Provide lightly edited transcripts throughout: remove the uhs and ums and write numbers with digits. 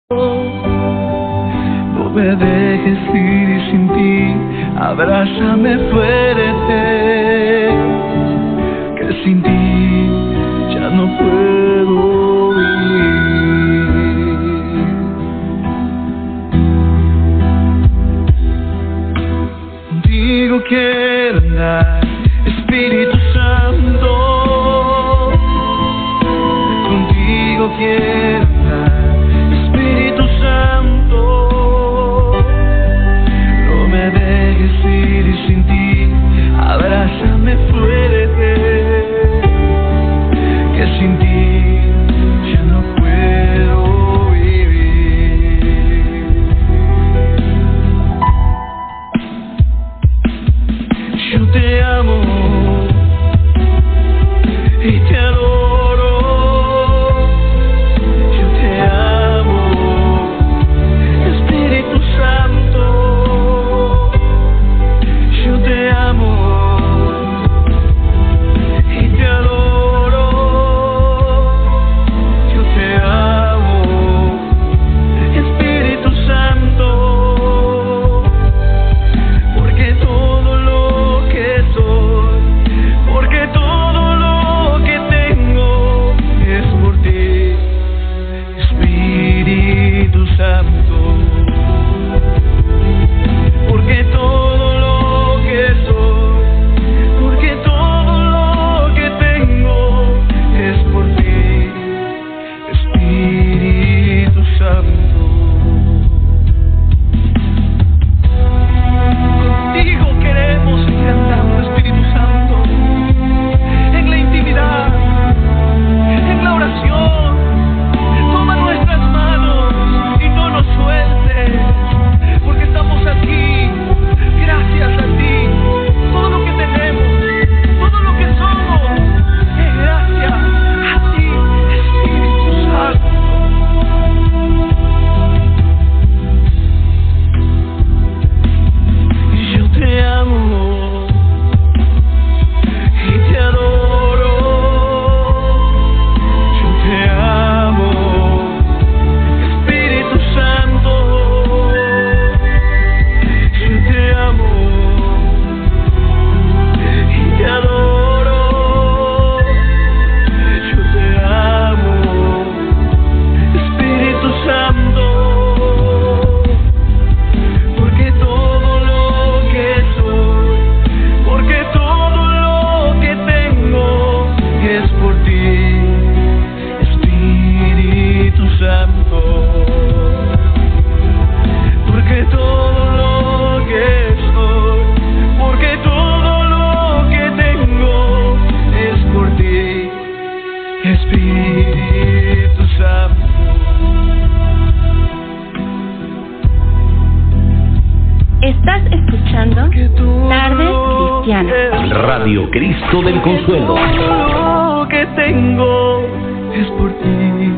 No me dejes ir sin ti, abrázame fuerte, que sin ti ya no puedo vivir. Contigo quiero andar, Espíritu Santo, contigo quiero andar. Sin ti, abrázame fuerte, que sin ti ya no puedo vivir. Yo te amo y te adoro. Yo te amo, Espíritu Santo. Yo te amo y te adoro. Yo te amo, Espíritu Santo, porque todo lo que soy, porque todo lo que tengo es por ti, Espíritu Santo, porque todo porque todo lo que tengo es por ti, Espíritu Santo. Contigo queremos ir andando, Espíritu Santo, en la intimidad, en la oración. Toma nuestras manos y no nos sueltes, porque estamos aquí gracias a ti. Todo lo que tenemos, todo lo que somos, es gracias a ti, Espíritu Santo. Yo te amo y te adoro. Yo te amo, Espíritu Santo. Yo te amo. Te adoro, yo te amo, Espíritu Santo, porque todo lo que soy, porque todo lo que tengo es por ti, Espíritu Santo, porque todo lo que soy, porque todo es por ti, Espíritu Santo. Estás escuchando Tardes Cristianas. Radio Cristo del Consuelo. Todo lo que tengo es por ti,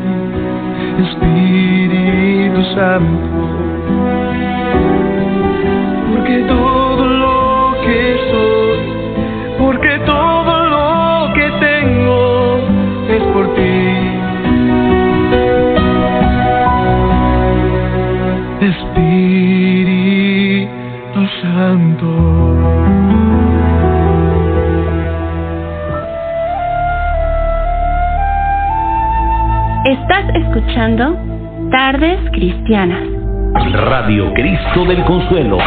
Espíritu Santo, porque todo lo que soy, porque todo lo que tengo es por ti, Espíritu Santo. Estás escuchando Tardes Cristianas. Radio Cristo del Consuelo.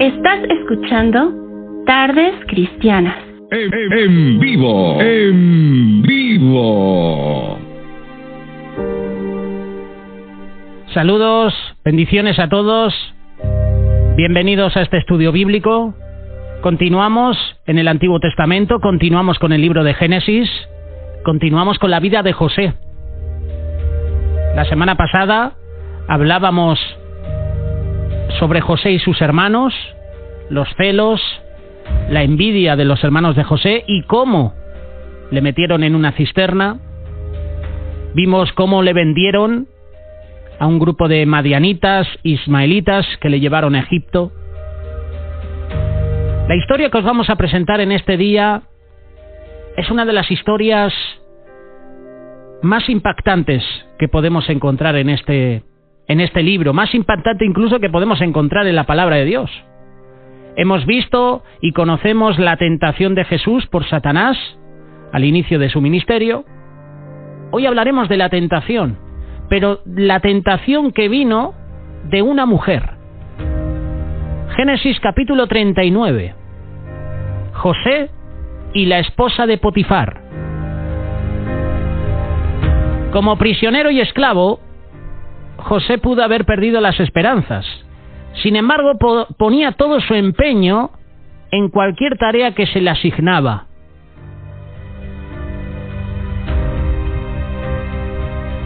Estás escuchando Tardes Cristianas. En vivo. Saludos, bendiciones a todos. Bienvenidos a este estudio bíblico. Continuamos en el Antiguo Testamento, continuamos con el libro de Génesis, continuamos con la vida de José. La semana pasada hablábamos sobre José y sus hermanos, los celos, la envidia de los hermanos de José y cómo le metieron en una cisterna. Vimos cómo le vendieron a un grupo de madianitas, ismaelitas, que le llevaron a Egipto. La historia que os vamos a presentar en este día es una de las historias más impactantes que podemos encontrar en este libro, más impactante incluso que podemos encontrar en la palabra de Dios. Hemos visto y conocemos la tentación de Jesús por Satanás al inicio de su ministerio. Hoy hablaremos de la tentación, pero la tentación que vino de una mujer. Génesis capítulo 39. José y la esposa de Potifar. Como prisionero y esclavo, José pudo haber perdido las esperanzas. Sin embargo, ponía todo su empeño en cualquier tarea que se le asignaba.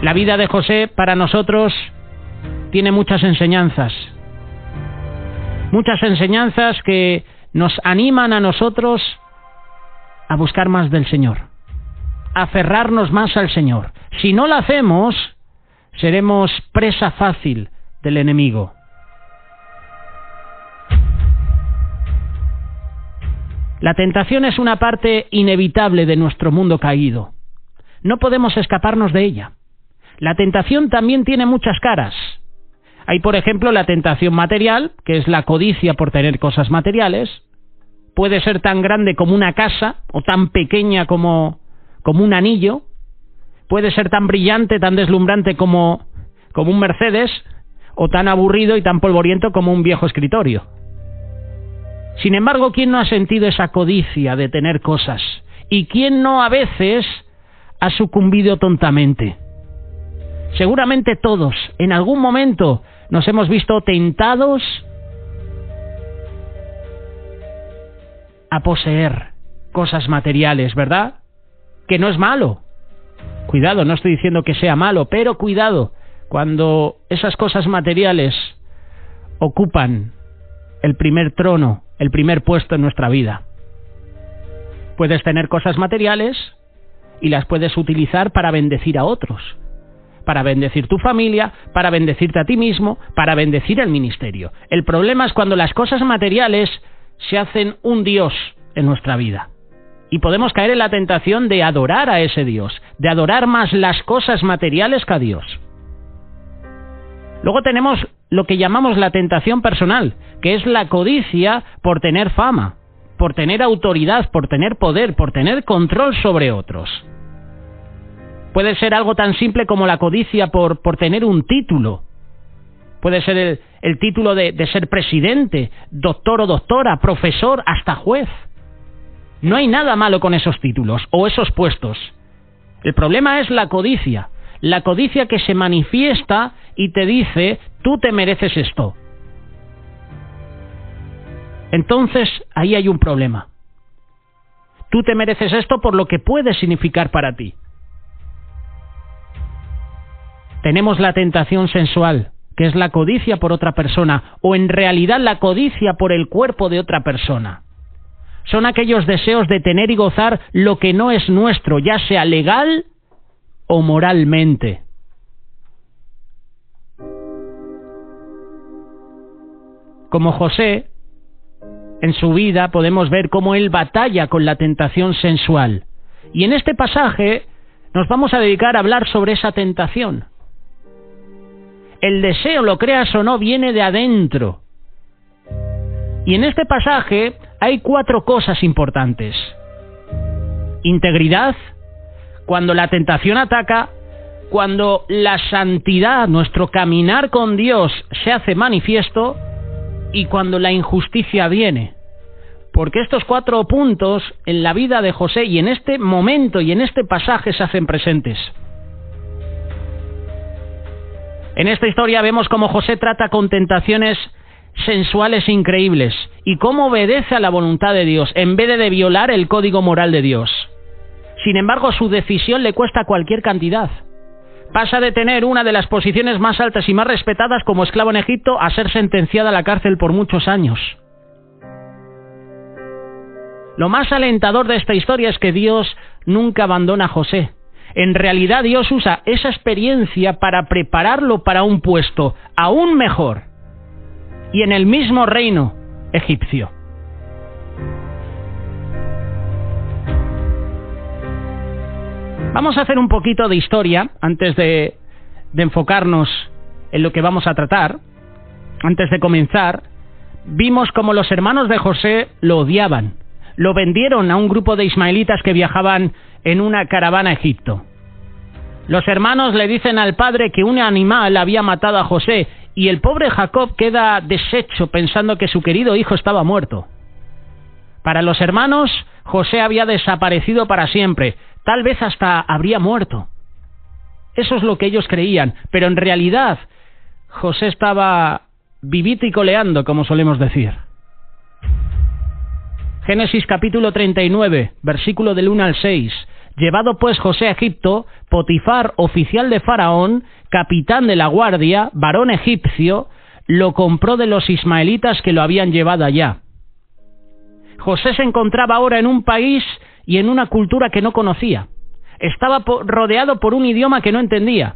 La vida de José para nosotros tiene muchas enseñanzas que nos animan a nosotros a buscar más del Señor, a aferrarnos más al Señor. Si no lo hacemos, seremos presa fácil del enemigo. La tentación es una parte inevitable de nuestro mundo caído. No podemos escaparnos de ella. La tentación también tiene muchas caras. Hay, por ejemplo, la tentación material, que es la codicia por tener cosas materiales. Puede ser tan grande como una casa, o tan pequeña como un anillo. Puede ser tan brillante, tan deslumbrante como un Mercedes, o tan aburrido y tan polvoriento como un viejo escritorio. Sin embargo, ¿quién no ha sentido esa codicia de tener cosas? ¿Y quién no a veces ha sucumbido tontamente? Seguramente todos, en algún momento, nos hemos visto tentados a poseer cosas materiales, ¿verdad? Que no es malo. Cuidado, no estoy diciendo que sea malo, pero cuidado, cuando esas cosas materiales ocupan el primer trono, el primer puesto en nuestra vida. Puedes tener cosas materiales y las puedes utilizar para bendecir a otros, para bendecir tu familia, para bendecirte a ti mismo, para bendecir el ministerio. El problema es cuando las cosas materiales se hacen un Dios en nuestra vida. Y podemos caer en la tentación de adorar a ese Dios, de adorar más las cosas materiales que a Dios. Luego tenemos lo que llamamos la tentación personal, que es la codicia por tener fama, por tener autoridad, por tener poder, por tener control sobre otros. Puede ser algo tan simple como la codicia por tener un título. Puede ser el título de ser presidente, doctor o doctora, profesor, hasta juez. No hay nada malo con esos títulos o esos puestos. El problema es la codicia que se manifiesta y te dice, tú te mereces esto. Entonces, ahí hay un problema. Tú te mereces esto por lo que puede significar para ti. Tenemos la tentación sensual, que es la codicia por otra persona, o en realidad la codicia por el cuerpo de otra persona. Son aquellos deseos de tener y gozar lo que no es nuestro, ya sea legal o moralmente. Como José, en su vida podemos ver cómo él batalla con la tentación sensual. Y en este pasaje nos vamos a dedicar a hablar sobre esa tentación. El deseo, lo creas o no, viene de adentro. Y en este pasaje hay 4 cosas importantes. Integridad, cuando la tentación ataca, cuando la santidad, nuestro caminar con Dios, se hace manifiesto, y cuando la injusticia viene. Porque estos 4 puntos en la vida de José y en este momento y en este pasaje se hacen presentes. En esta historia vemos cómo José trata con tentaciones sensuales increíbles y cómo obedece a la voluntad de Dios en vez de violar el código moral de Dios. Sin embargo, su decisión le cuesta cualquier cantidad. Pasa de tener una de las posiciones más altas y más respetadas como esclavo en Egipto a ser sentenciada a la cárcel por muchos años. Lo más alentador de esta historia es que Dios nunca abandona a José. En realidad Dios usa esa experiencia para prepararlo para un puesto aún mejor y en el mismo reino egipcio. Vamos a hacer un poquito de historia antes de enfocarnos en lo que vamos a tratar. Antes de comenzar, vimos cómo los hermanos de José lo odiaban. Lo vendieron a un grupo de ismaelitas que viajaban en una caravana a Egipto. Los hermanos le dicen al padre que un animal había matado a José y el pobre Jacob queda deshecho pensando que su querido hijo estaba muerto. Para los hermanos, José había desaparecido para siempre, tal vez hasta habría muerto. Eso es lo que ellos creían, pero en realidad José estaba vivito y coleando, como solemos decir. Génesis capítulo 39, versículo del 1 al 6. Llevado pues José a Egipto, Potifar, oficial de Faraón, capitán de la guardia, varón egipcio, lo compró de los ismaelitas que lo habían llevado allá. José se encontraba ahora en un país y en una cultura que no conocía. Estaba rodeado por un idioma que no entendía.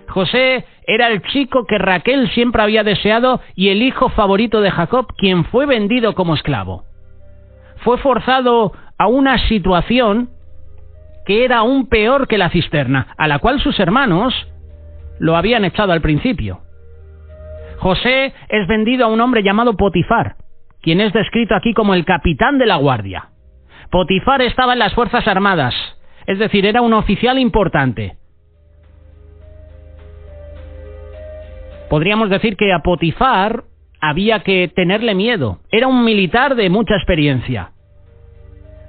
José era el chico que Raquel siempre había deseado y el hijo favorito de Jacob, quien fue vendido como esclavo. Fue forzado a una situación que era aún peor que la cisterna, a la cual sus hermanos lo habían echado al principio. José es vendido a un hombre llamado Potifar, quien es descrito aquí como el capitán de la guardia. Potifar estaba en las Fuerzas Armadas, es decir, era un oficial importante. Podríamos decir que a Potifar había que tenerle miedo. Era un militar de mucha experiencia.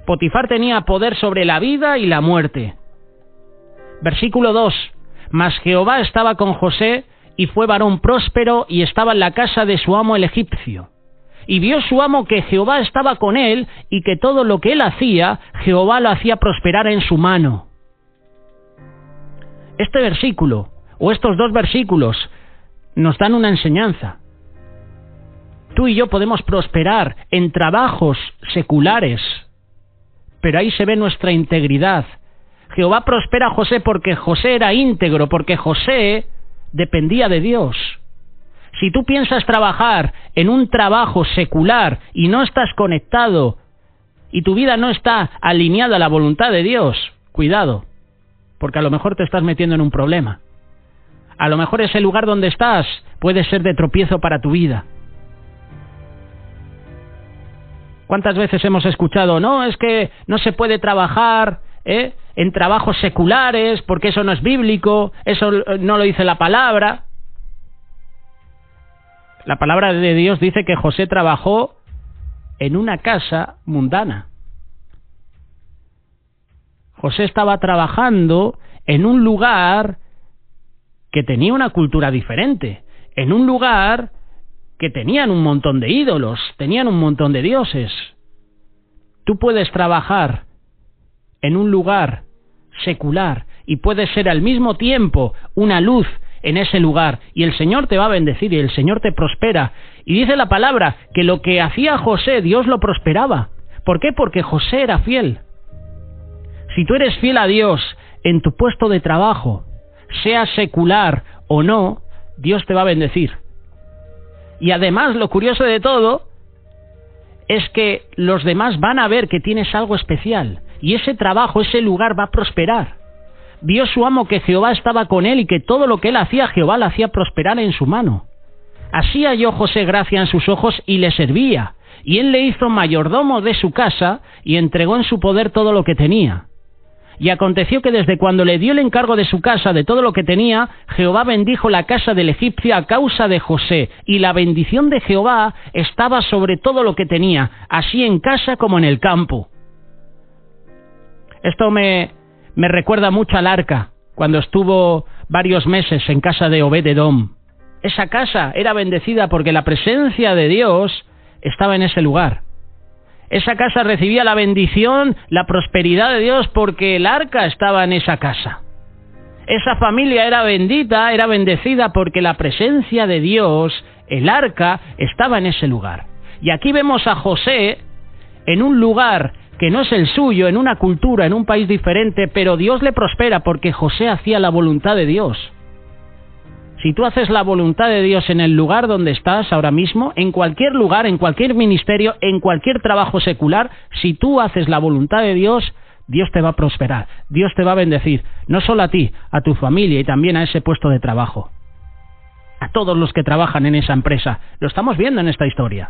Potifar tenía poder sobre la vida y la muerte. Versículo 2. Mas Jehová estaba con José, y fue varón próspero, y estaba en la casa de su amo el egipcio. Y vio su amo que Jehová estaba con él, y que todo lo que él hacía, Jehová lo hacía prosperar en su mano. Este versículo, o estos 2 versículos, nos dan una enseñanza. Tú y yo podemos prosperar en trabajos seculares, pero ahí se ve nuestra integridad. Jehová prospera a José porque José era íntegro, porque José dependía de Dios. Si tú piensas trabajar en un trabajo secular y no estás conectado y tu vida no está alineada a la voluntad de Dios, cuidado, porque a lo mejor te estás metiendo en un problema. A lo mejor ese lugar donde estás puede ser de tropiezo para tu vida. ¿Cuántas veces hemos escuchado, no, es que no se puede trabajar en trabajos seculares porque eso no es bíblico, eso no lo dice la palabra? La palabra de Dios dice que José trabajó en una casa mundana. José estaba trabajando en un lugar que tenía una cultura diferente, en un lugar que tenían un montón de ídolos, tenían un montón de dioses. Tú puedes trabajar en un lugar secular y puedes ser al mismo tiempo una luz en ese lugar, y el Señor te va a bendecir y el Señor te prospera. Y dice la palabra que lo que hacía José, Dios lo prosperaba. ¿Por qué? Porque José era fiel. Si tú eres fiel a Dios en tu puesto de trabajo, sea secular o no, Dios te va a bendecir. Y además, lo curioso de todo es que los demás van a ver que tienes algo especial, y ese trabajo, ese lugar va a prosperar. Vio su amo que Jehová estaba con él y que todo lo que él hacía, Jehová lo hacía prosperar en su mano. Así halló José gracia en sus ojos y le servía, y él le hizo mayordomo de su casa y entregó en su poder todo lo que tenía. Y aconteció que desde cuando le dio el encargo de su casa, de todo lo que tenía, Jehová bendijo la casa del egipcio a causa de José, y la bendición de Jehová estaba sobre todo lo que tenía, así en casa como en el campo. Esto me recuerda mucho al arca, cuando estuvo varios meses en casa de Obed-Edom. Esa casa era bendecida porque la presencia de Dios estaba en ese lugar. Esa casa recibía la bendición, la prosperidad de Dios porque el arca estaba en esa casa. Esa familia era bendita, era bendecida porque la presencia de Dios, el arca, estaba en ese lugar. Y aquí vemos a José en un lugar que no es el suyo, en una cultura, en un país diferente, pero Dios le prospera porque José hacía la voluntad de Dios. Si tú haces la voluntad de Dios en el lugar donde estás ahora mismo, en cualquier lugar, en cualquier ministerio, en cualquier trabajo secular, si tú haces la voluntad de Dios, Dios te va a prosperar, Dios te va a bendecir, no solo a ti, a tu familia y también a ese puesto de trabajo. A todos los que trabajan en esa empresa. Lo estamos viendo en esta historia.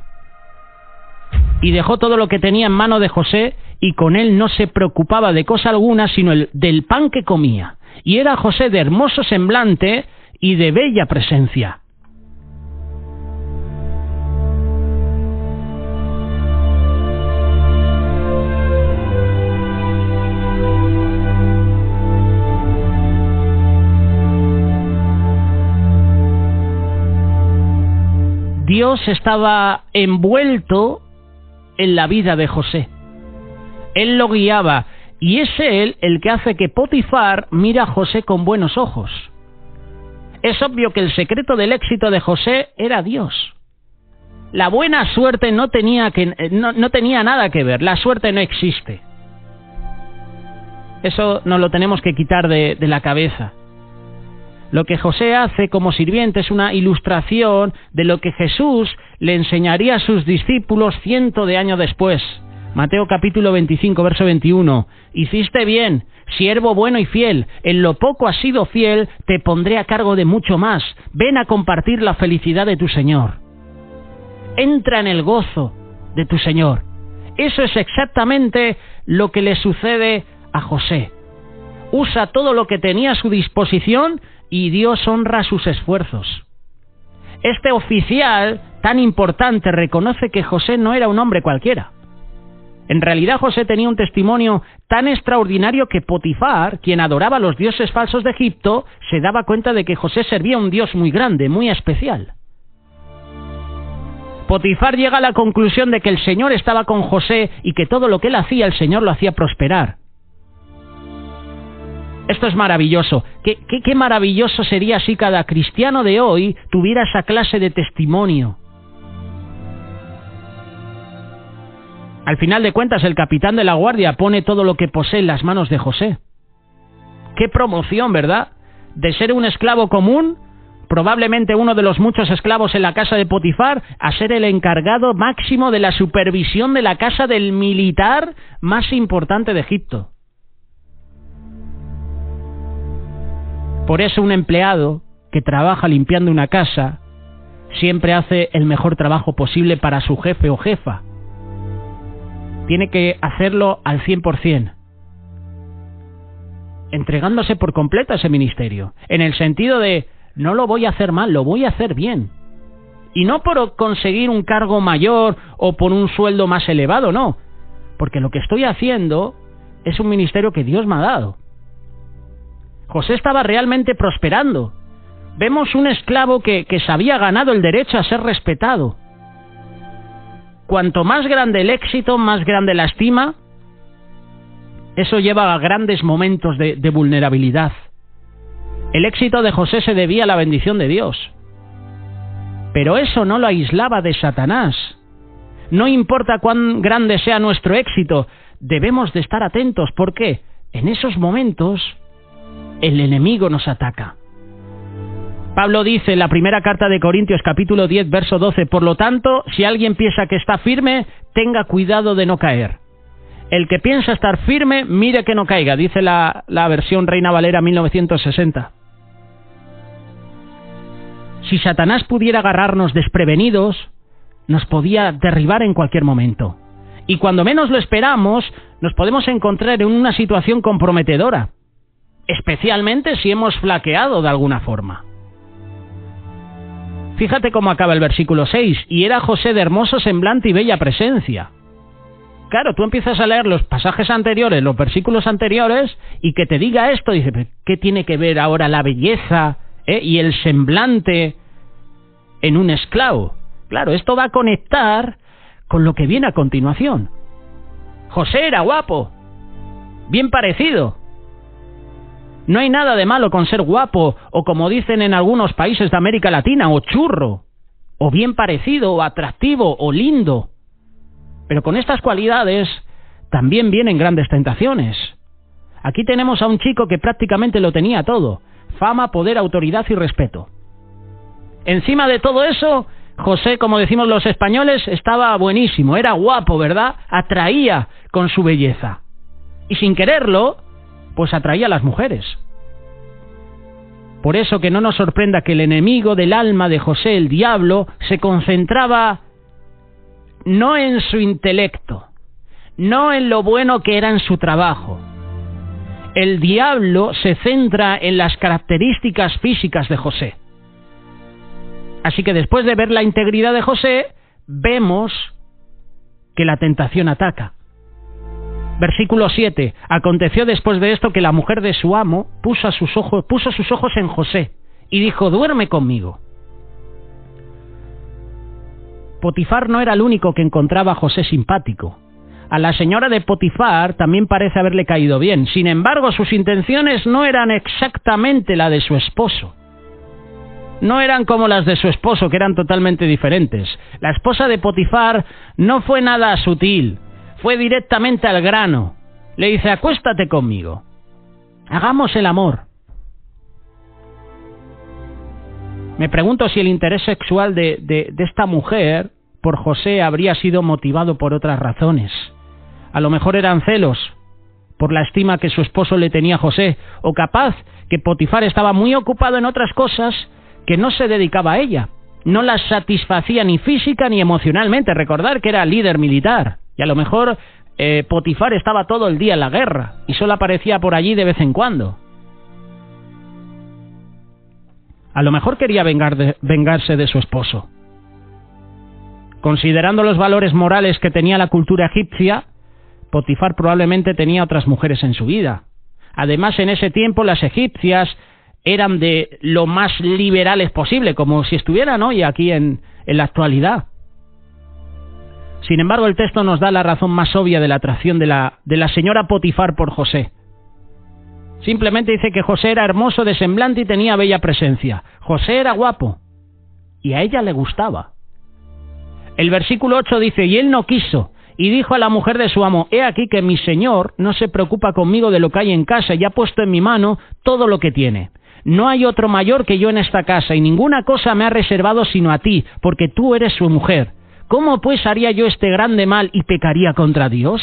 Y dejó todo lo que tenía en mano de José, y con él no se preocupaba de cosa alguna, sino del pan que comía. Y era José de hermoso semblante y de bella presencia. Dios estaba envuelto en la vida de José. Él lo guiaba, y es Él el que hace que Potifar mire a José con buenos ojos. Es obvio que el secreto del éxito de José era Dios. La buena suerte no tenía nada que ver, la suerte no existe. Eso nos lo tenemos que quitar de la cabeza. Lo que José hace como sirviente es una ilustración de lo que Jesús le enseñaría a sus discípulos 100 años después. Mateo capítulo 25, verso 21. Hiciste bien, siervo bueno y fiel. En lo poco has sido fiel, te pondré a cargo de mucho más. Ven a compartir la felicidad de tu Señor. Entra en el gozo de tu Señor. Eso es exactamente lo que le sucede a José. Usa todo lo que tenía a su disposición y Dios honra sus esfuerzos. Este oficial tan importante reconoce que José no era un hombre cualquiera. En realidad José tenía un testimonio tan extraordinario que Potifar, quien adoraba a los dioses falsos de Egipto, se daba cuenta de que José servía a un Dios muy grande, muy especial. Potifar llega a la conclusión de que el Señor estaba con José y que todo lo que él hacía, el Señor lo hacía prosperar. Esto es maravilloso. Qué maravilloso sería si cada cristiano de hoy tuviera esa clase de testimonio. Al final de cuentas, el capitán de la guardia pone todo lo que posee en las manos de José. ¡Qué promoción!, ¿verdad? De ser un esclavo común, probablemente uno de los muchos esclavos en la casa de Potifar, a ser el encargado máximo de la supervisión de la casa del militar más importante de Egipto. Por eso un empleado que trabaja limpiando una casa siempre hace el mejor trabajo posible para su jefe o jefa. Tiene que hacerlo al 100%, entregándose por completo a ese ministerio, en el sentido de, no lo voy a hacer mal, lo voy a hacer bien. Y no por conseguir un cargo mayor o por un sueldo más elevado, no, porque lo que estoy haciendo es un ministerio que Dios me ha dado. José estaba realmente prosperando. Vemos un esclavo que se había ganado el derecho a ser respetado. Cuanto más grande el éxito, más grande la estima. Eso lleva a grandes momentos de vulnerabilidad. El éxito de José se debía a la bendición de Dios. Pero eso no lo aislaba de Satanás. No importa cuán grande sea nuestro éxito, debemos de estar atentos, porque en esos momentos el enemigo nos ataca. Pablo dice en la primera carta de Corintios, capítulo 10, verso 12, por lo tanto, si alguien piensa que está firme, tenga cuidado de no caer. El que piensa estar firme, mire que no caiga, dice la versión Reina Valera 1960. Si Satanás pudiera agarrarnos desprevenidos, nos podía derribar en cualquier momento. Y cuando menos lo esperamos, nos podemos encontrar en una situación comprometedora, especialmente si hemos flaqueado de alguna forma. Fíjate cómo acaba el versículo 6. Y era José de hermoso semblante y bella presencia. Claro, tú empiezas a leer los pasajes anteriores, los versículos anteriores, y que te diga esto, dice, ¿qué tiene que ver ahora la belleza y el semblante en un esclavo? Claro, esto va a conectar con lo que viene a continuación. José era guapo, bien parecido. No hay nada de malo con ser guapo, o como dicen en algunos países de América Latina, o churro, o bien parecido, o atractivo, o lindo. Pero con estas cualidades también vienen grandes tentaciones. Aquí tenemos a un chico que prácticamente lo tenía todo: fama, poder, autoridad y respeto. Encima de todo eso, José, como decimos los españoles, estaba buenísimo, era guapo, ¿verdad? Atraía con su belleza. Y sin quererlo, pues atraía a las mujeres. Por eso que no nos sorprenda que el enemigo del alma de José, el diablo, se concentraba no en su intelecto, no en lo bueno que era en su trabajo. El diablo se centra en las características físicas de José. Así que después de ver la integridad de José, vemos que la tentación ataca. Versículo 7. Aconteció después de esto que la mujer de su amo puso sus ojos en José y dijo: duerme conmigo. Potifar no era el único que encontraba a José simpático. A la señora de Potifar también parece haberle caído bien. Sin embargo, sus intenciones no eran exactamente la de su esposo. No eran como las de su esposo, que eran totalmente diferentes. La esposa de Potifar no fue nada sutil. Fue directamente al grano. Le dice: acuéstate conmigo. Hagamos el amor. Me pregunto si el interés sexual de esta mujer por José habría sido motivado por otras razones. A lo mejor eran celos por la estima que su esposo le tenía a José, o capaz que Potifar estaba muy ocupado en otras cosas que no se dedicaba a ella. No la satisfacía ni física ni emocionalmente. Recordar que era líder militar. Y a lo mejor Potifar estaba todo el día en la guerra y solo aparecía por allí de vez en cuando. A lo mejor quería vengarse de su esposo. Considerando los valores morales que tenía la cultura egipcia, Potifar probablemente tenía otras mujeres en su vida. Además, en ese tiempo las egipcias eran de lo más liberales posible, como si estuvieran hoy aquí en la actualidad. Sin embargo, el texto nos da la razón más obvia de la atracción de la señora Potifar por José. Simplemente dice que José era hermoso de semblante y tenía bella presencia. José era guapo y a ella le gustaba. El versículo 8 dice: y él no quiso, y dijo a la mujer de su amo: he aquí que mi señor no se preocupa conmigo de lo que hay en casa y ha puesto en mi mano todo lo que tiene. No hay otro mayor que yo en esta casa, y ninguna cosa me ha reservado sino a ti, porque tú eres su mujer. ¿Cómo pues haría yo este grande mal y pecaría contra Dios?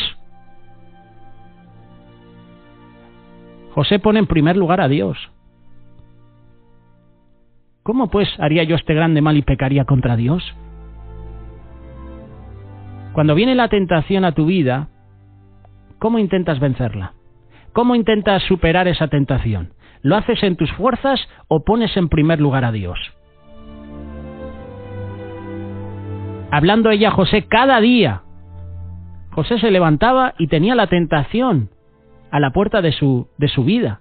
José pone en primer lugar a Dios. ¿Cómo pues haría yo este grande mal y pecaría contra Dios? Cuando viene la tentación a tu vida, ¿cómo intentas vencerla? ¿Cómo intentas superar esa tentación? ¿Lo haces en tus fuerzas o pones en primer lugar a Dios? Hablando ella a José cada día. José se levantaba y tenía la tentación a la puerta de su vida.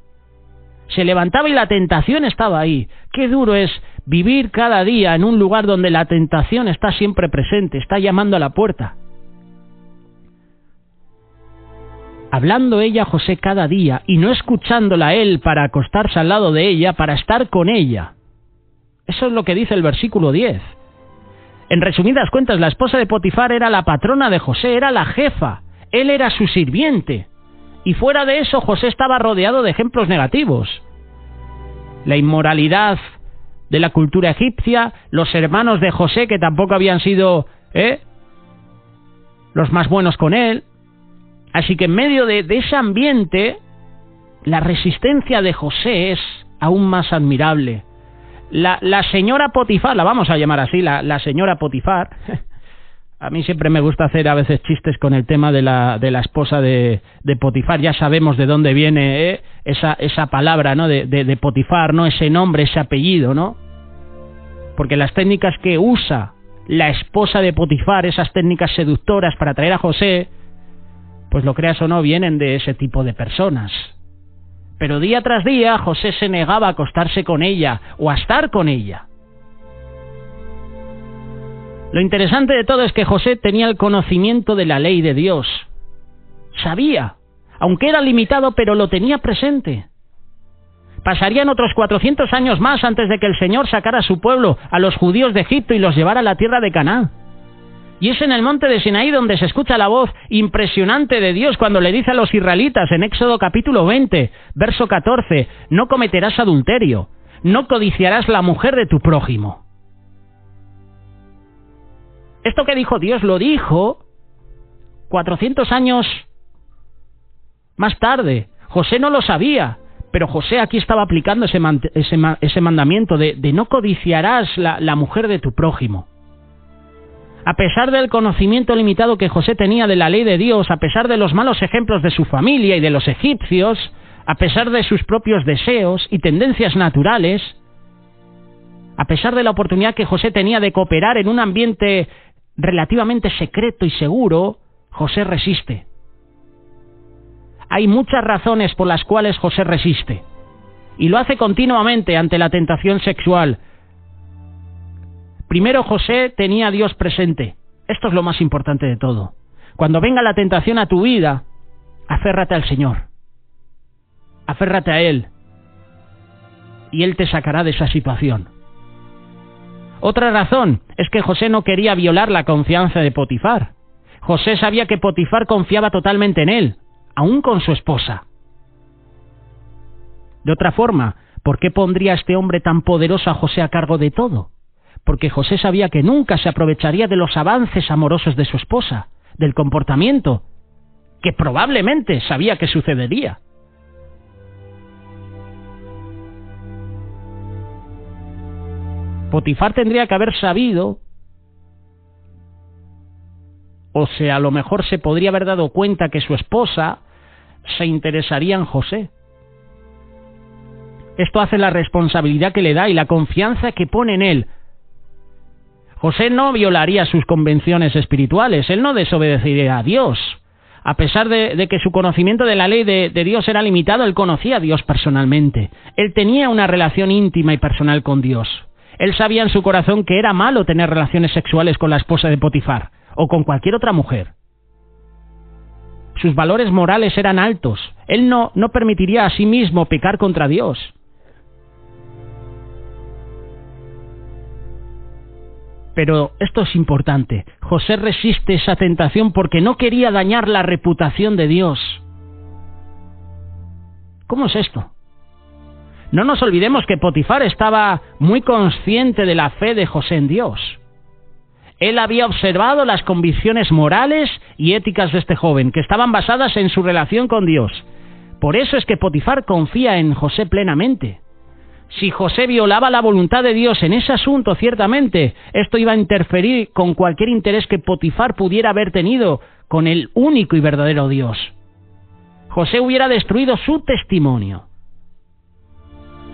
Se levantaba y la tentación estaba ahí. Qué duro es vivir cada día en un lugar donde la tentación está siempre presente, está llamando a la puerta. Hablando ella a José cada día y no escuchándola a él para acostarse al lado de ella, para estar con ella. Eso es lo que dice el versículo 10. En resumidas cuentas, la esposa de Potifar era la patrona de José, era la jefa, él era su sirviente. Y fuera de eso, José estaba rodeado de ejemplos negativos. La inmoralidad de la cultura egipcia, los hermanos de José que tampoco habían sido los más buenos con él. Así que en medio de ese ambiente, la resistencia de José es aún más admirable. La señora Potifar, la vamos a llamar así, la señora Potifar, A mí siempre me gusta hacer a veces chistes con el tema de la esposa de Potifar. Ya sabemos de dónde viene esa palabra, ¿no? De Potifar, ¿no? Ese nombre, ese apellido, ¿no? Porque las técnicas que usa la esposa de Potifar, esas técnicas seductoras para atraer a José, pues lo creas o no, vienen de ese tipo de personas. Pero día tras día José se negaba a acostarse con ella o a estar con ella. Lo interesante de todo es que José tenía el conocimiento de la ley de Dios. Sabía, aunque era limitado, pero lo tenía presente. Pasarían otros 400 años más antes de que el Señor sacara a su pueblo, a los judíos de Egipto, y los llevara a la tierra de Canaán. Y es en el monte de Sinaí donde se escucha la voz impresionante de Dios cuando le dice a los israelitas en Éxodo capítulo 20, verso 14, no cometerás adulterio, no codiciarás la mujer de tu prójimo. Esto que dijo Dios lo dijo 400 años más tarde. José no lo sabía, pero José aquí estaba aplicando ese mandamiento de no codiciarás la mujer de tu prójimo. A pesar del conocimiento limitado que José tenía de la ley de Dios, a pesar de los malos ejemplos de su familia y de los egipcios, a pesar de sus propios deseos y tendencias naturales, a pesar de la oportunidad que José tenía de cooperar en un ambiente relativamente secreto y seguro, José resiste. Hay muchas razones por las cuales José resiste, y lo hace continuamente ante la tentación sexual. Primero, José tenía a Dios presente. Esto es lo más importante de todo. Cuando venga la tentación a tu vida, aférrate al Señor. Aférrate a Él, y Él te sacará de esa situación. Otra razón es que José no quería violar la confianza de Potifar. José sabía que Potifar confiaba totalmente en él, aún con su esposa. De otra forma, ¿por qué pondría este hombre tan poderoso a José a cargo de todo? Porque José sabía que nunca se aprovecharía de los avances amorosos de su esposa, del comportamiento, que probablemente sabía que sucedería. Potifar tendría que haber sabido, o sea, a lo mejor se podría haber dado cuenta que su esposa se interesaría en José. Esto hace la responsabilidad que le da y la confianza que pone en él. José no violaría sus convenciones espirituales, él no desobedecería a Dios. A pesar de que su conocimiento de la ley de Dios era limitado, él conocía a Dios personalmente. Él tenía una relación íntima y personal con Dios. Él sabía en su corazón que era malo tener relaciones sexuales con la esposa de Potifar o con cualquier otra mujer. Sus valores morales eran altos. Él no permitiría a sí mismo pecar contra Dios. Pero esto es importante. José resiste esa tentación porque no quería dañar la reputación de Dios. ¿Cómo es esto? No nos olvidemos que Potifar estaba muy consciente de la fe de José en Dios. Él había observado las convicciones morales y éticas de este joven, que estaban basadas en su relación con Dios. Por eso es que Potifar confía en José plenamente. Si José violaba la voluntad de Dios en ese asunto, ciertamente, esto iba a interferir con cualquier interés que Potifar pudiera haber tenido con el único y verdadero Dios. José hubiera destruido su testimonio.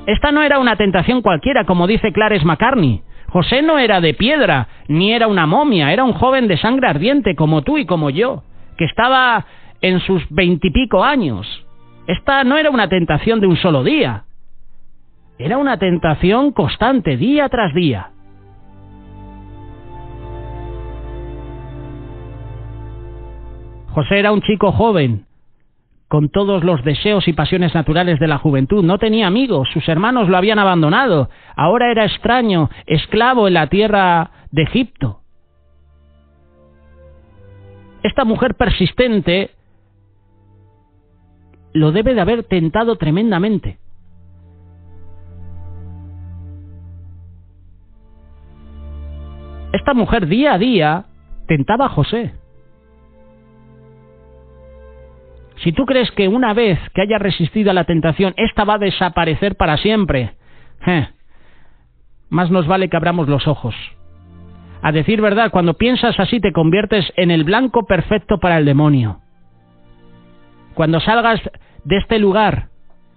Esta no era una tentación cualquiera, como dice Clarence Macartney. José no era de piedra, ni era una momia, era un joven de sangre ardiente, como tú y como yo, que estaba en sus 20 y pico años. Esta no era una tentación de un solo día. Era una tentación constante, día tras día. José era un chico joven, con todos los deseos y pasiones naturales de la juventud. No tenía amigos, sus hermanos lo habían abandonado. Ahora era extraño, esclavo en la tierra de Egipto. Esta mujer persistente lo debe de haber tentado tremendamente. Esta mujer día a día tentaba a José. Si tú crees que una vez que haya resistido a la tentación, esta va a desaparecer para siempre, más nos vale que abramos los ojos. A decir verdad, cuando piensas así te conviertes en el blanco perfecto para el demonio. Cuando salgas de este lugar,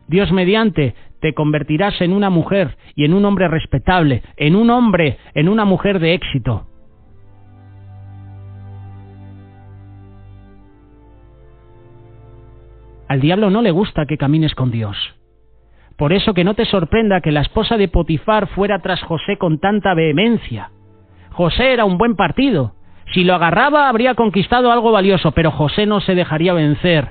Dios mediante, te convertirás en una mujer y en un hombre respetable, en un hombre, en una mujer de éxito. Al diablo no le gusta que camines con Dios. Por eso que no te sorprenda que la esposa de Potifar fuera tras José con tanta vehemencia. José era un buen partido. Si lo agarraba habría conquistado algo valioso, pero José no se dejaría vencer.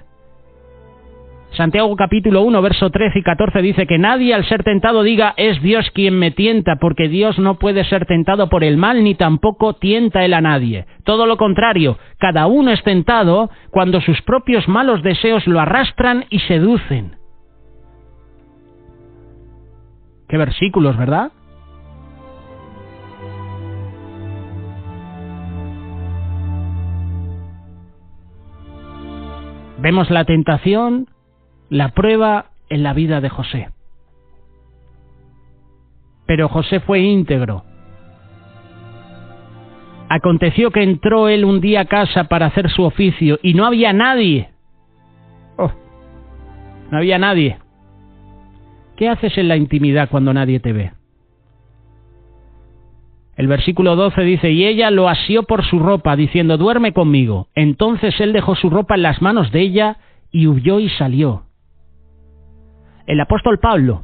Santiago capítulo 1, verso 13 y 14 dice que nadie al ser tentado diga es Dios quien me tienta, porque Dios no puede ser tentado por el mal ni tampoco tienta él a nadie. Todo lo contrario, cada uno es tentado cuando sus propios malos deseos lo arrastran y seducen. Qué versículos, ¿verdad? Vemos la tentación, la prueba en la vida de José. Pero José fue íntegro. Aconteció que entró él un día a casa para hacer su oficio y no había nadie. No había nadie. ¿Qué haces en la intimidad cuando nadie te ve? El versículo 12 dice, y ella lo asió por su ropa, diciendo, duerme conmigo. Entonces él dejó su ropa en las manos de ella y huyó y salió. El apóstol Pablo,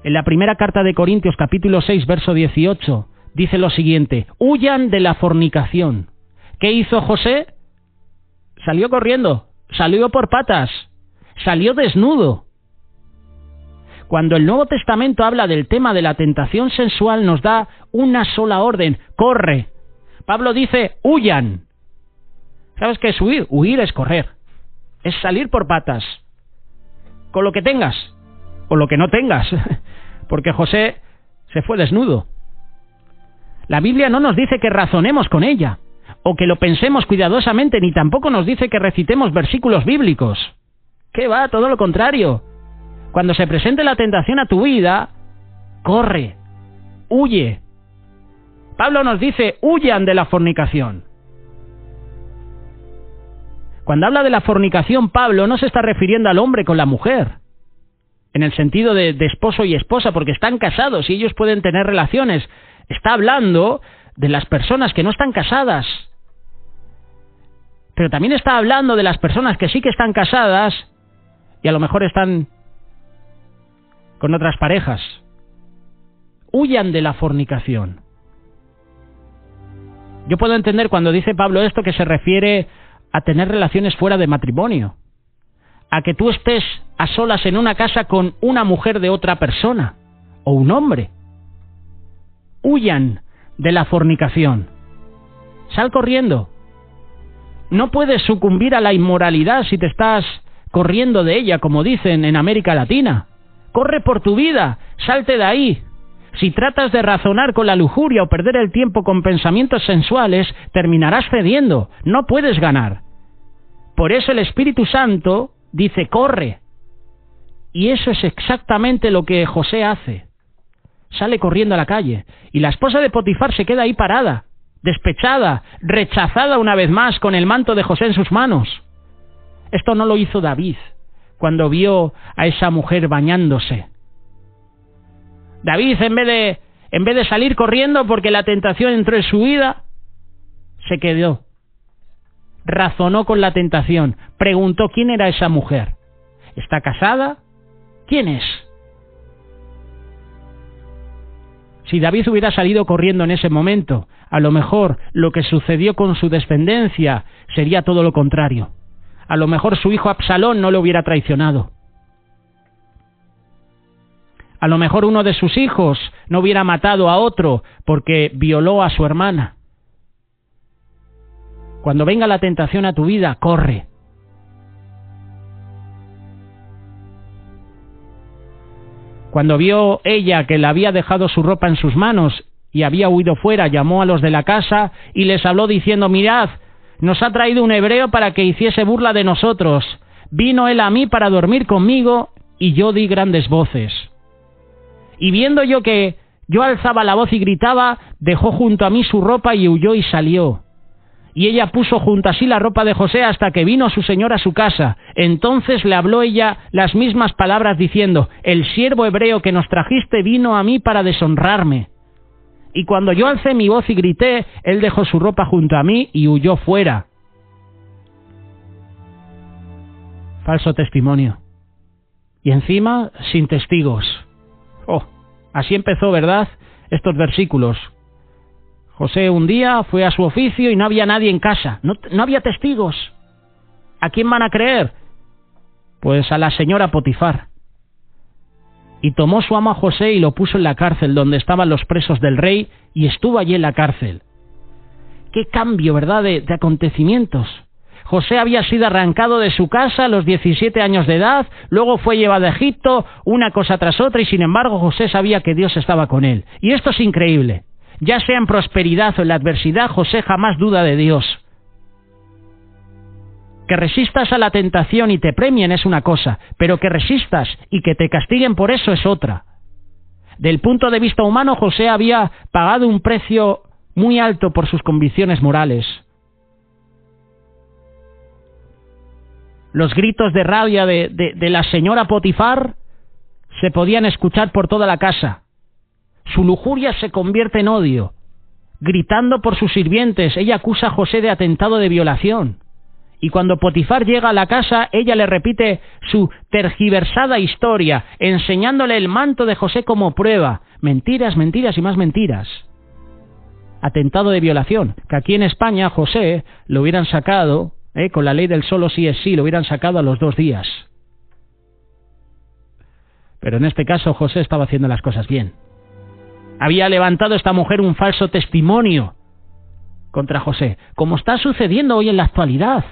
en la primera carta de Corintios, capítulo 6, verso 18, dice lo siguiente, huyan de la fornicación. ¿Qué hizo José? Salió corriendo, salió por patas, salió desnudo. Cuando el Nuevo Testamento habla del tema de la tentación sensual, nos da una sola orden, corre. Pablo dice, huyan. ¿Sabes qué es huir? Huir es correr, es salir por patas, con lo que tengas, o lo que no tengas, porque José se fue desnudo. La Biblia no nos dice que razonemos con ella, o que lo pensemos cuidadosamente, ni tampoco nos dice que recitemos versículos bíblicos. ¿Qué va? Todo lo contrario. Cuando se presente la tentación a tu vida, corre, huye. Pablo nos dice, huyan de la fornicación. Cuando habla de la fornicación, Pablo no se está refiriendo al hombre con la mujer, en el sentido de esposo y esposa, porque están casados y ellos pueden tener relaciones. Está hablando de las personas que no están casadas. Pero también está hablando de las personas que sí que están casadas y a lo mejor están con otras parejas. Huyan de la fornicación. Yo puedo entender cuando dice Pablo esto que se refiere a tener relaciones fuera de matrimonio, a que tú estés a solas en una casa con una mujer de otra persona o un hombre. Huyan de la fornicación. Sal corriendo. No puedes sucumbir a la inmoralidad si te estás corriendo de ella, como dicen en América Latina. Corre por tu vida, salte de ahí. Si tratas de razonar con la lujuria o perder el tiempo con pensamientos sensuales, terminarás cediendo, no puedes ganar. Por eso el Espíritu Santo dice, corre. Y eso es exactamente lo que José hace. Sale corriendo a la calle, y la esposa de Potifar se queda ahí parada, despechada, rechazada una vez más con el manto de José en sus manos. Esto no lo hizo David cuando vio a esa mujer bañándose. David, en vez de salir corriendo porque la tentación entró en su vida, se quedó. Razonó con la tentación. Preguntó quién era esa mujer. ¿Está casada? ¿Quién es? Si David hubiera salido corriendo en ese momento, a lo mejor lo que sucedió con su descendencia sería todo lo contrario. A lo mejor su hijo Absalón no lo hubiera traicionado. A lo mejor uno de sus hijos no hubiera matado a otro porque violó a su hermana. Cuando venga la tentación a tu vida, corre. Cuando vio ella que le había dejado su ropa en sus manos y había huido fuera, llamó a los de la casa y les habló diciendo, mirad, nos ha traído un hebreo para que hiciese burla de nosotros. Vino él a mí para dormir conmigo y yo di grandes voces. Y viendo yo que yo alzaba la voz y gritaba, dejó junto a mí su ropa y huyó y salió. Y ella puso junto a sí la ropa de José hasta que vino su señor a su casa. Entonces le habló ella las mismas palabras diciendo, el siervo hebreo que nos trajiste vino a mí para deshonrarme. Y cuando yo alcé mi voz y grité, él dejó su ropa junto a mí y huyó fuera. Falso testimonio. Y encima, sin testigos. Oh, así empezó, ¿verdad? Estos versículos. José un día fue a su oficio y no había nadie en casa. No había testigos. ¿A quién van a creer? Pues a la señora Potifar. Y tomó su amo a José y lo puso en la cárcel donde estaban los presos del rey y estuvo allí en la cárcel. Qué cambio, ¿verdad?, de acontecimientos. José había sido arrancado de su casa a los 17 años de edad, luego fue llevado a Egipto, una cosa tras otra, y sin embargo José sabía que Dios estaba con él. Y esto es increíble. Ya sea en prosperidad o en la adversidad, José jamás duda de Dios. Que resistas a la tentación y te premien es una cosa, pero que resistas y que te castiguen por eso es otra. Del punto de vista humano, José había pagado un precio muy alto por sus convicciones morales. Los gritos de rabia de la señora Potifar se podían escuchar por toda la casa. Su lujuria se convierte en odio. Gritando por sus sirvientes, ella acusa a José de atentado de violación. Y cuando Potifar llega a la casa, ella le repite su tergiversada historia, enseñándole el manto de José como prueba. Mentiras, mentiras y más mentiras. Atentado de violación, que aquí en España a José lo hubieran sacado, con la ley del solo sí es sí, lo hubieran sacado a los 2 días. Pero en este caso José estaba haciendo las cosas bien. Había levantado esta mujer un falso testimonio contra José, como está sucediendo hoy en la actualidad.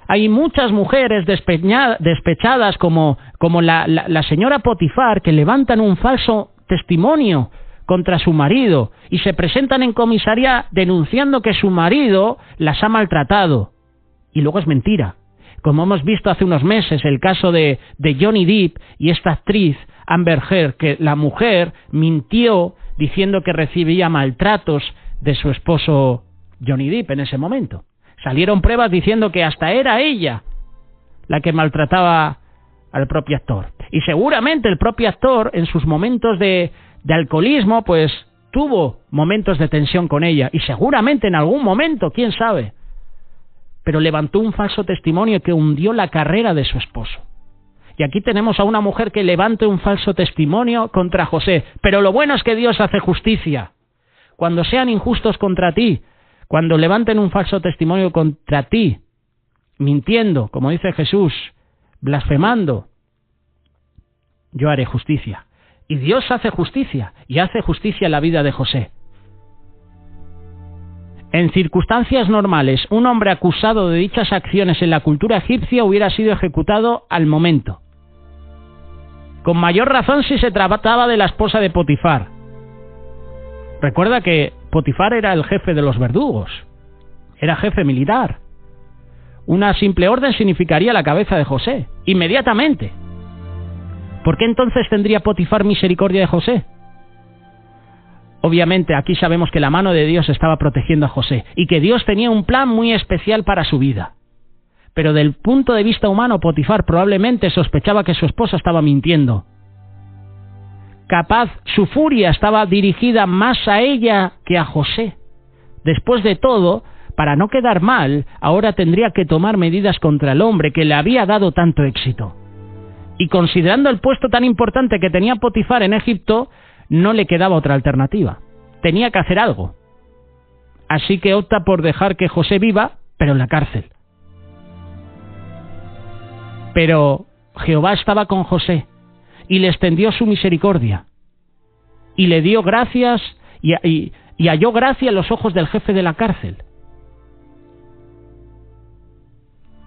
Hay muchas mujeres despechadas como la señora Potifar que levantan un falso testimonio contra su marido y se presentan en comisaría denunciando que su marido las ha maltratado. Y luego es mentira. Como hemos visto hace unos meses el caso de Johnny Depp y esta actriz Amber Heard, que la mujer mintió diciendo que recibía maltratos de su esposo Johnny Depp en ese momento. Salieron pruebas diciendo que hasta era ella la que maltrataba al propio actor. Y seguramente el propio actor, en sus momentos de alcoholismo, pues tuvo momentos de tensión con ella. Y seguramente en algún momento, quién sabe. Pero levantó un falso testimonio que hundió la carrera de su esposo. Y aquí tenemos a una mujer que levanta un falso testimonio contra José. Pero lo bueno es que Dios hace justicia. Cuando sean injustos contra ti, cuando levanten un falso testimonio contra ti, mintiendo, como dice Jesús, blasfemando, yo haré justicia. Y Dios hace justicia, y hace justicia en la vida de José. En circunstancias normales, un hombre acusado de dichas acciones en la cultura egipcia hubiera sido ejecutado al momento. Con mayor razón si se trataba de la esposa de Potifar. Recuerda que Potifar era el jefe de los verdugos. Era jefe militar. Una simple orden significaría la cabeza de José, inmediatamente. ¿Por qué entonces tendría Potifar misericordia de José? Obviamente aquí sabemos que la mano de Dios estaba protegiendo a José y que Dios tenía un plan muy especial para su vida. Pero del punto de vista humano, Potifar probablemente sospechaba que su esposa estaba mintiendo. Capaz, su furia estaba dirigida más a ella que a José. Después de todo, para no quedar mal, ahora tendría que tomar medidas contra el hombre que le había dado tanto éxito. Y considerando el puesto tan importante que tenía Potifar en Egipto, no le quedaba otra alternativa. Tenía que hacer algo. Así que opta por dejar que José viva, pero en la cárcel. Pero Jehová estaba con José y le extendió su misericordia. Y le dio gracias y halló gracia en los ojos del jefe de la cárcel.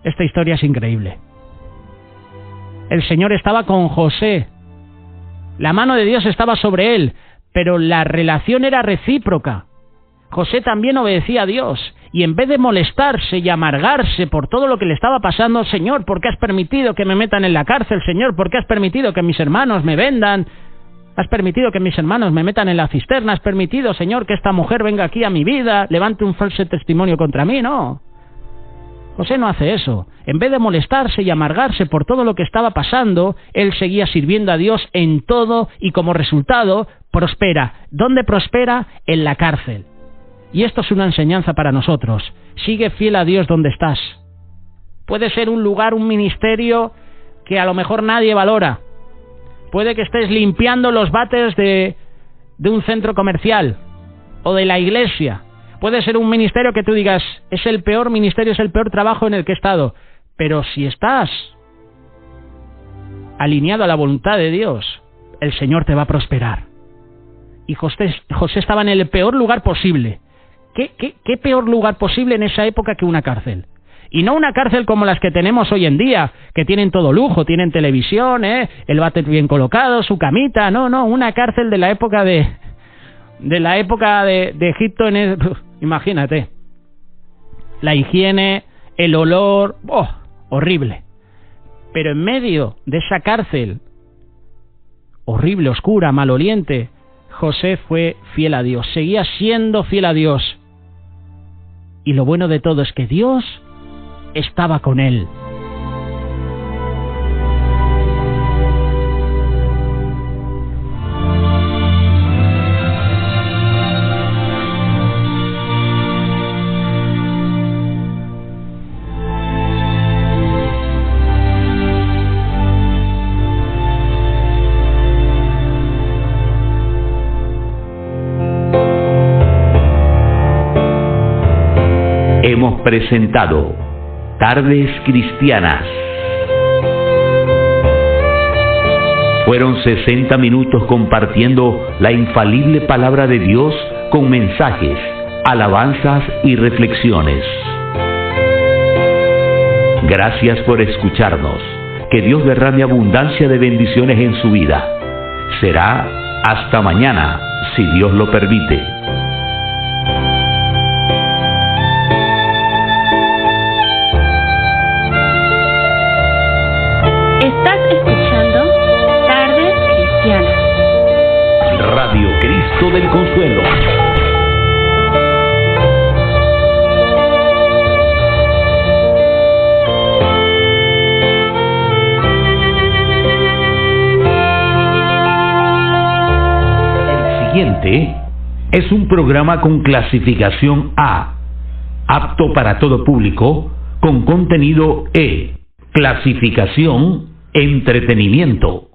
Esta historia es increíble. El Señor estaba con José. La mano de Dios estaba sobre él, pero la relación era recíproca. José también obedecía a Dios, y en vez de molestarse y amargarse por todo lo que le estaba pasando, Señor, ¿por qué has permitido que me metan en la cárcel? Señor, ¿por qué has permitido que mis hermanos me vendan? Has permitido que mis hermanos me metan en la cisterna. Has permitido, Señor, que esta mujer venga aquí a mi vida, levante un falso testimonio contra mí. No. José no hace eso. En vez de molestarse y amargarse por todo lo que estaba pasando, él seguía sirviendo a Dios en todo y como resultado prospera. ¿Dónde prospera? En la cárcel. Y esto es una enseñanza para nosotros. Sigue fiel a Dios donde estás. Puede ser un lugar, un ministerio que a lo mejor nadie valora. Puede que estés limpiando los váteres de un centro comercial o de la iglesia. Puede ser un ministerio que tú digas, es el peor ministerio, es el peor trabajo en el que he estado. Pero si estás alineado a la voluntad de Dios, el Señor te va a prosperar. Y José estaba en el peor lugar posible. ¿Qué peor lugar posible en esa época que una cárcel? Y no una cárcel como las que tenemos hoy en día, que tienen todo lujo, tienen televisión, el váter bien colocado, su camita. No, una cárcel de la época de Egipto. Imagínate. La higiene, el olor, horrible. Pero en medio de esa cárcel, horrible, oscura, maloliente, José fue fiel a Dios, seguía siendo fiel a Dios. Y lo bueno de todo es que Dios estaba con él. Hemos presentado Tardes Cristianas. Fueron 60 minutos compartiendo la infalible palabra de Dios con mensajes, alabanzas y reflexiones. Gracias por escucharnos. Que Dios derrame abundancia de bendiciones en su vida. Será hasta mañana, si Dios lo permite. Estás escuchando Tardes Cristianas. Radio Cristo del Consuelo. El siguiente es un programa con clasificación A, apto para todo público, con contenido E, clasificación entretenimiento.